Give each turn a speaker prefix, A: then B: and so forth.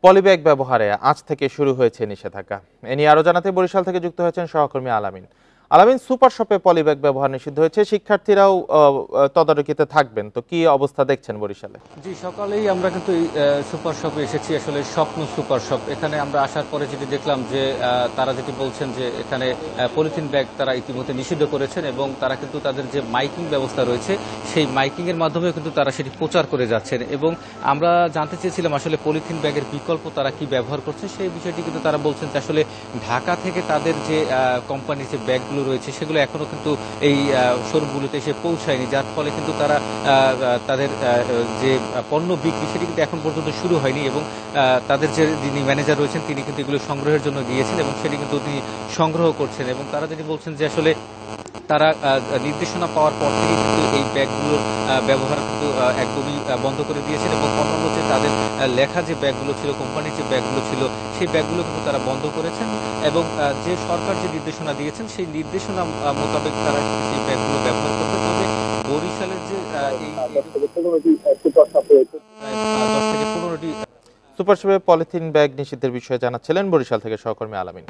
A: Polybag ব্যবহারে আজ থেকে শুরু হয়েছে নিষেধাজ্ঞা। এ নিয়ে আরো জানাতে বরিশাল থেকে যুক্ত হয়েছেন সহকর্মী আলামিন। আলামিন, সুপার শপে পলিব্যাগ ব্যবহার নিষিদ্ধ হয়েছে, শিক্ষার্থীরাও তদারকিতে থাকবেন, তো কি অবস্থা দেখছেন বরিশালে?
B: জি, সকালেই আমরা কিন্তু এই সুপার শপে এসেছি, আসলে স্বপ্ন সুপার শপ। এখানে আমরা আসার পরে যেটি দেখলাম যে তারা যেটি বলছেন যে এখানে পলিথিন ব্যাগ তারা ইতিমধ্যে নিষিদ্ধ করেছেন এবং তারা কিন্তু তাদের যে মাইকিং ব্যবস্থা রয়েছে সেই মাইকিং এর মাধ্যমে কিন্তু তারা সেটি প্রচার করে যাচ্ছেন। এবং আমরা জানতে চেয়েছিলাম আসলে পলিথিন ব্যাগের বিকল্প তারা কি ব্যবহার করছে, সেই বিষয়টি কিন্তু তারা বলছেন যে আসলে ঢাকা থেকে তাদের যে কোম্পানির যে ব্যাগগুলো রয়েছে সেগুলো এখনো কিন্তু এই শোরুমগুলোতে এসে পৌঁছায়নি, যার ফলে কিন্তু তারা তাদের যে পণ্য বিক্রি সেটি কিন্তু এখন পর্যন্ত শুরু হয়নি। এবং তাদের যে যিনি ম্যানেজার রয়েছেন তিনি কিন্তু এগুলো সংগ্রহের জন্য গিয়েছেন এবং সেটি কিন্তু তিনি সংগ্রহ করছেন। এবং তারা যেটি বলছেন যে আসলে তারা নির্দেশনা পাওয়ার পর থেকে কিন্তু এই ব্যাগগুলোর ব্যবহার কিন্তু একদমই বন্ধ করে দিয়েছেন এবং অন্যান্য যে তাদের লেখা যে ব্যাগগুলো ছিল, কোম্পানির যে ব্যাগগুলো ছিল সেই ব্যাগগুলো কিন্তু তারা বন্ধ করেছেন। এবং যে সরকার যে নির্দেশনা দিয়েছেন সেই নির্দেশনা মোতাবেক তারা সেই ব্যাগগুলো ব্যবহার করবে। তবে বরিশালের যে এই 10 থেকে 15টি
A: সুপার শপে পলিথিন ব্যাগ নিষিদ্ধের বিষয়ে জানাচ্ছিলেন বরিশাল থেকে সহকর্মী আলামিন।